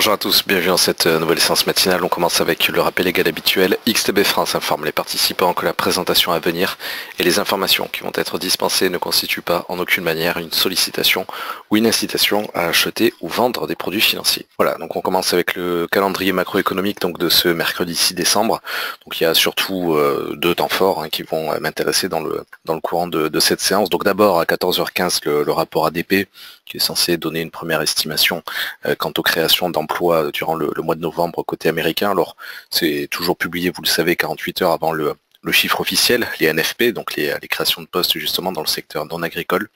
Bonjour à tous, bienvenue dans cette nouvelle séance matinale. On commence avec le rappel légal habituel. XTB France informe les participants que la présentation à venir et les informations qui vont être dispensées ne constituent pas en aucune manière une sollicitation ou une incitation à acheter ou vendre des produits financiers. Voilà, donc on commence avec le calendrier macroéconomique donc de ce mercredi 6 décembre. Donc il y a surtout deux temps forts qui vont m'intéresser dans le courant de cette séance. Donc d'abord à 14h15 le rapport ADP qui est censé donner une première estimation quant aux créations d'emplois durant le mois de novembre côté américain. Alors c'est toujours publié, vous le savez, 48 heures avant le chiffre officiel, les NFP, donc les créations de postes justement dans le secteur non agricole.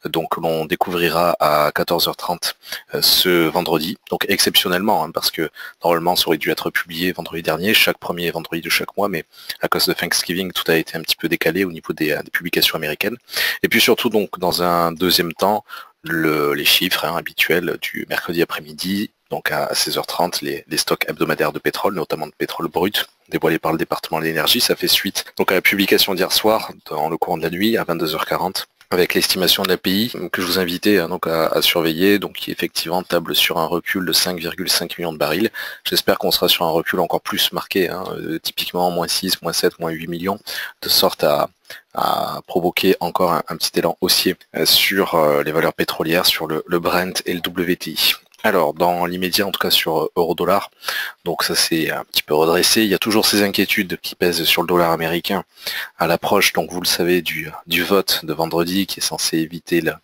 Donc l'on découvrira à 14h30 ce vendredi, donc exceptionnellement, parce que normalement ça aurait dû être publié vendredi dernier, chaque premier vendredi de chaque mois, mais à cause de Thanksgiving, tout a été un petit peu décalé au niveau des publications américaines. Et puis surtout donc dans un deuxième temps, les chiffres habituels du mercredi après-midi, donc à 16h30, les stocks hebdomadaires de pétrole, notamment de pétrole brut, dévoilés par le département de l'énergie. Ça fait suite donc à la publication d'hier soir, dans le courant de la nuit, à 22h40, avec l'estimation de l'API que je vous invitais donc à surveiller, donc qui effectivement table sur un recul de 5,5 millions de barils. J'espère qu'on sera sur un recul encore plus marqué, typiquement moins 6, moins 7, moins 8 millions, de sorte à provoquer encore un petit élan haussier sur les valeurs pétrolières, sur le Brent et le WTI. Alors, dans l'immédiat, en tout cas sur euro-dollar, donc ça s'est un petit peu redressé. Il y a toujours ces inquiétudes qui pèsent sur le dollar américain à l'approche, donc vous le savez, du vote de vendredi qui est censé éviter la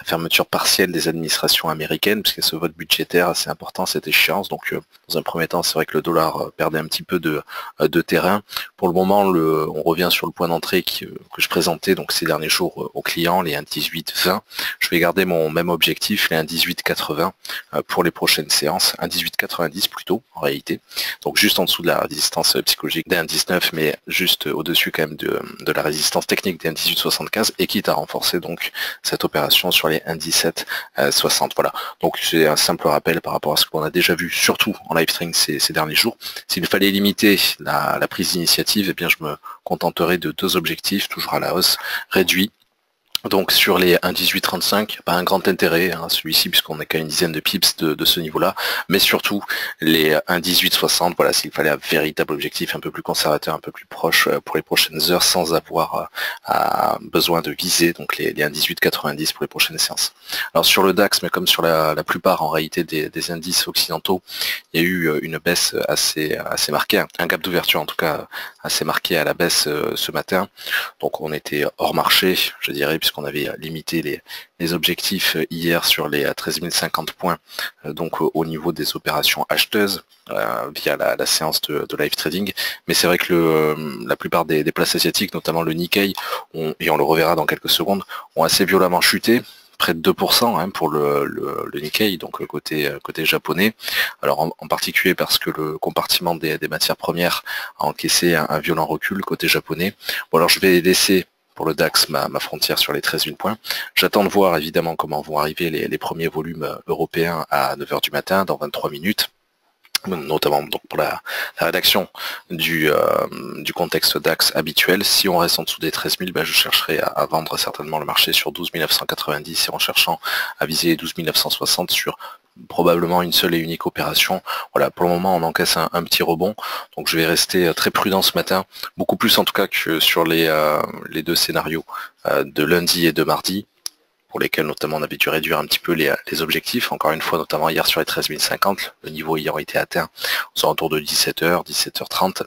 fermeture partielle des administrations américaines, puisqu'il y a ce vote budgétaire assez important, cette échéance. Donc, dans un premier temps, c'est vrai que le dollar perdait un petit peu de terrain. Pour le moment, on revient sur le point d'entrée que je présentais donc ces derniers jours aux clients, les 1,1820. Je vais garder mon même objectif, les 1,1880 pour les prochaines séances, 1,1890 plutôt en réalité, donc juste en dessous de la résistance psychologique des 1,19 mais juste au-dessus quand même de la résistance technique des 1,1875 et quitte à renforcer donc cette opération sur les 1,1760. Voilà, donc c'est un simple rappel par rapport à ce qu'on a déjà vu surtout en live stream ces derniers jours. S'il fallait limiter la prise d'initiative, eh bien je me contenterai de deux objectifs, toujours à la hausse, réduit. Donc sur les 1,1835, pas un grand intérêt, celui-ci, puisqu'on est qu'à une dizaine de pips de ce niveau-là, mais surtout les 1,1860, voilà, s'il fallait un véritable objectif un peu plus conservateur, un peu plus proche pour les prochaines heures, sans avoir besoin de viser donc les 1,1890 pour les prochaines séances. Alors sur le DAX, mais comme sur la plupart en réalité des indices occidentaux, il y a eu une baisse assez marquée, un gap d'ouverture en tout cas assez marqué à la baisse ce matin. Donc on était hors marché, je dirais, puisqu'on avait limité les objectifs hier sur les 13 050 points, donc au niveau des opérations acheteuses via la séance de live trading. Mais c'est vrai que la plupart des places asiatiques, notamment le Nikkei, et on le reverra dans quelques secondes, ont assez violemment chuté, près de 2% pour le Nikkei, donc côté japonais. Alors en particulier parce que le compartiment des matières premières a encaissé un violent recul côté japonais. Bon alors je vais laisser pour le DAX ma frontière sur les 13 000 points. J'attends de voir évidemment comment vont arriver les premiers volumes européens à 9h du matin, dans 23 minutes. Notamment donc pour la rédaction du contexte DAX habituel. Si on reste en dessous des 13 000, je chercherai à vendre certainement le marché sur 12 990 et en cherchant à viser 12 960 sur probablement une seule et unique opération. Voilà, pour le moment on encaisse un petit rebond, donc je vais rester très prudent ce matin, beaucoup plus en tout cas que sur les deux scénarios de lundi et de mardi, pour lesquels notamment on avait dû réduire un petit peu les objectifs, encore une fois notamment hier sur les 13 050, le niveau ayant été atteint aux alentours de 17h, 17h30.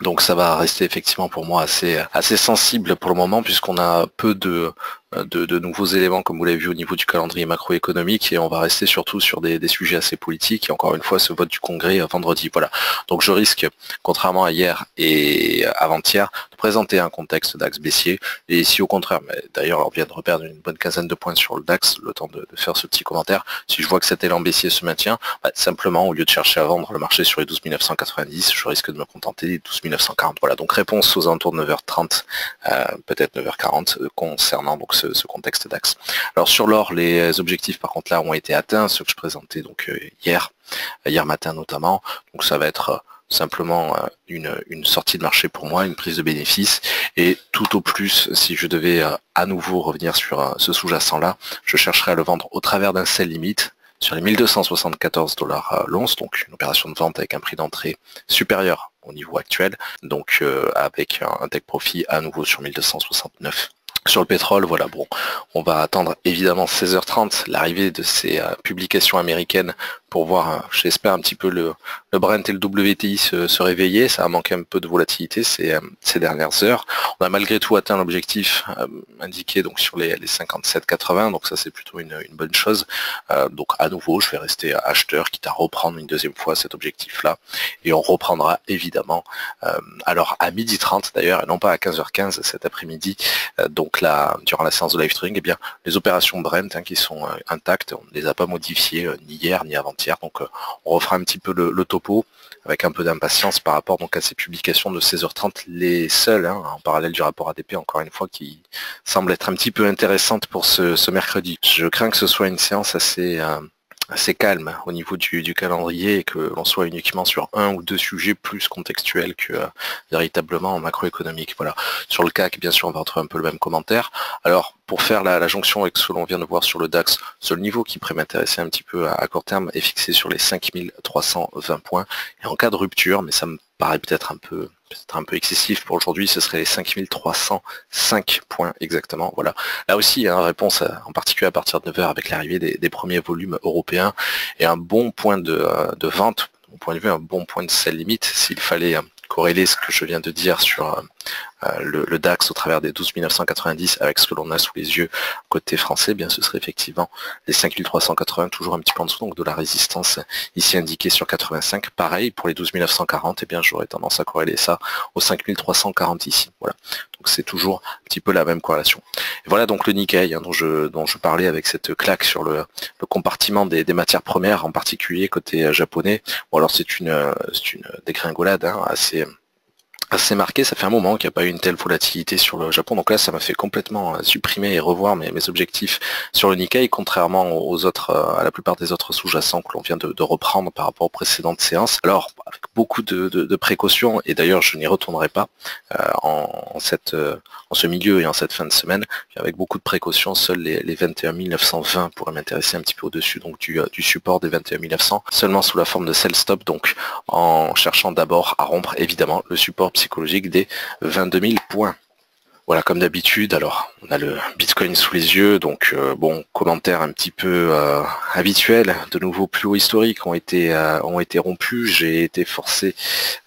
Donc ça va rester effectivement pour moi assez sensible pour le moment, puisqu'on a peu de nouveaux éléments, comme vous l'avez vu au niveau du calendrier macroéconomique, et on va rester surtout sur des sujets assez politiques, et encore une fois ce vote du Congrès vendredi. Voilà, donc je risque, contrairement à hier et avant-hier, de présenter un contexte DAX baissier, et si au contraire, mais d'ailleurs on vient de reperdre une bonne quinzaine de points sur le DAX, le temps de faire ce petit commentaire, si je vois que cet élan baissier se maintient, simplement au lieu de chercher à vendre le marché sur les 12 990, je risque de me contenter des 12 940. Voilà, donc réponse aux alentours de 9h30, peut-être 9h40, concernant donc ce contexte DAX. Alors sur l'or, les objectifs par contre là ont été atteints, ceux que je présentais donc hier matin notamment, donc ça va être simplement une sortie de marché pour moi, une prise de bénéfice, et tout au plus, si je devais à nouveau revenir sur ce sous-jacent là, je chercherai à le vendre au travers d'un sell limite, sur les 1274 dollars l'once, donc une opération de vente avec un prix d'entrée supérieur au niveau actuel, donc avec un take profit à nouveau sur 1269. Sur le pétrole, voilà, bon, on va attendre évidemment 16h30 l'arrivée de ces publications américaines pour voir, j'espère, un petit peu le Brent et le WTI se réveiller. Ça a manqué un peu de volatilité ces dernières heures. On a malgré tout atteint l'objectif indiqué donc sur les 57,80, donc ça c'est plutôt une bonne chose. Donc à nouveau, je vais rester acheteur, quitte à reprendre une deuxième fois cet objectif-là. Et on reprendra évidemment, alors à 12h30 d'ailleurs, et non pas à 15h15 cet après-midi. Donc là, durant la séance de live trading, eh bien, les opérations Brent qui sont intactes, on ne les a pas modifiées ni hier ni avant-hier. Donc on refera un petit peu le topo avec un peu d'impatience par rapport donc à ces publications de 16h30, les seules, en parallèle du rapport ADP, encore une fois, qui semble être un petit peu intéressante pour ce mercredi. Je crains que ce soit une séance assez calme au niveau du calendrier et que l'on soit uniquement sur un ou deux sujets plus contextuels que véritablement en macroéconomique. Voilà. Sur le CAC, bien sûr, on va retrouver un peu le même commentaire. Alors, pour faire la jonction avec ce que l'on vient de voir sur le DAX, seul niveau qui pourrait m'intéresser un petit peu à court terme est fixé sur les 5320 points. Et en cas de rupture, mais ça me paraît peut-être un peu excessif pour aujourd'hui, ce serait les 5305 points exactement. Voilà. Là aussi, réponse en particulier à partir de 9h avec l'arrivée des premiers volumes européens et un bon point de vente, de mon point de vue, un bon point de sell limite, s'il fallait corréler ce que je viens de dire sur le DAX au travers des 12 990 avec ce que l'on a sous les yeux côté français, bien ce serait effectivement les 5380, toujours un petit peu en dessous donc de la résistance ici indiquée sur 85. Pareil pour les 12 940, et bien j'aurais tendance à corréler ça aux 5340 ici. Voilà. Donc c'est toujours un petit peu la même corrélation. Et voilà donc le Nikkei dont je parlais avec cette claque sur le compartiment des matières premières, en particulier côté japonais. Bon alors c'est une dégringolade assez marqué, ça fait un moment qu'il n'y a pas eu une telle volatilité sur le Japon, donc là ça m'a fait complètement supprimer et revoir mes objectifs sur le Nikkei, contrairement aux autres, à la plupart des autres sous-jacents que l'on vient de reprendre par rapport aux précédentes séances. Alors avec beaucoup de précautions, et d'ailleurs je n'y retournerai pas en ce milieu et en cette fin de semaine, avec beaucoup de précautions, seuls les 21 920 pourraient m'intéresser un petit peu au-dessus donc du support des 21 900, seulement sous la forme de sell stop, donc en cherchant d'abord à rompre évidemment le support psychologique des 22 000 points. Voilà, comme d'habitude, alors on a le Bitcoin sous les yeux, donc bon, commentaire un petit peu habituel, de nouveaux plus hauts historiques ont été rompus, j'ai été forcé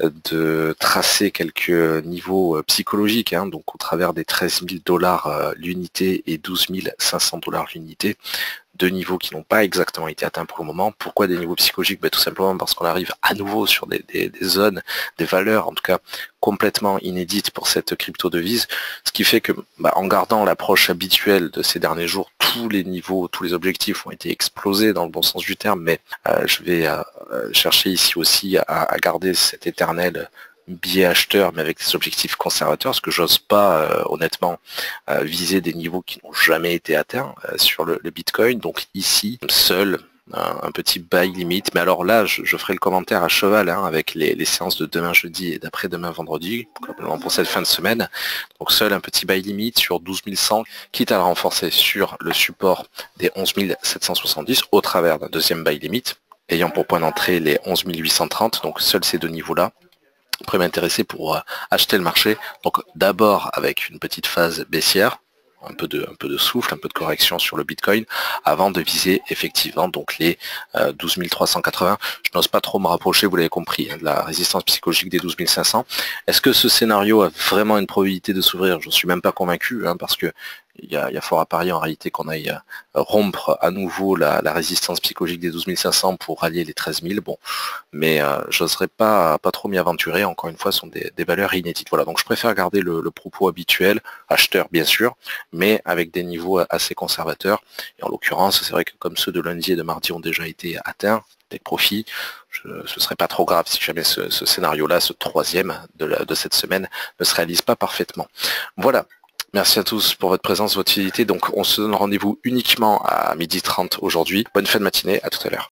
de tracer quelques niveaux psychologiques, donc au travers des 13 000 dollars l'unité et 12 500 dollars l'unité. Deux niveaux qui n'ont pas exactement été atteints pour le moment. Pourquoi des niveaux psychologiques? Tout simplement parce qu'on arrive à nouveau sur des zones, des valeurs en tout cas complètement inédites pour cette crypto-devise, ce qui fait que en gardant l'approche habituelle de ces derniers jours, tous les niveaux, tous les objectifs ont été explosés dans le bon sens du terme, mais je vais chercher ici aussi à garder cet éternel biais acheteur mais avec des objectifs conservateurs, parce que j'ose pas honnêtement viser des niveaux qui n'ont jamais été atteints sur le Bitcoin. Donc ici, seul un petit buy limite, mais alors là je ferai le commentaire à cheval avec les séances de demain jeudi et d'après-demain vendredi, probablement pour cette fin de semaine. Donc seul un petit buy limite sur 12 100, quitte à le renforcer sur le support des 11 770 au travers d'un deuxième buy limite, ayant pour point d'entrée les 11 830, donc seuls ces deux niveaux-là pourrait m'intéresser pour acheter le marché. Donc d'abord avec une petite phase baissière, un peu de souffle, un peu de correction sur le Bitcoin, avant de viser effectivement donc les 12 380. Je n'ose pas trop me rapprocher, vous l'avez compris, de la résistance psychologique des 12 500. Est-ce que ce scénario a vraiment une probabilité de s'ouvrir? Je ne suis même pas convaincu, parce que il y a fort à parier en réalité qu'on aille rompre à nouveau la résistance psychologique des 12 500 pour rallier les 13 000. Bon, mais j'oserais pas trop m'y aventurer. Encore une fois, ce sont des valeurs inédites. Voilà, donc je préfère garder le propos habituel, acheteur bien sûr, mais avec des niveaux assez conservateurs. Et en l'occurrence, c'est vrai que comme ceux de lundi et de mardi ont déjà été atteints, des profits, ce serait pas trop grave si jamais ce scénario-là, ce troisième de cette semaine, ne se réalise pas parfaitement. Voilà. Merci à tous pour votre présence, votre fidélité. Donc on se donne rendez-vous uniquement à 12h30 aujourd'hui. Bonne fin de matinée, à tout à l'heure.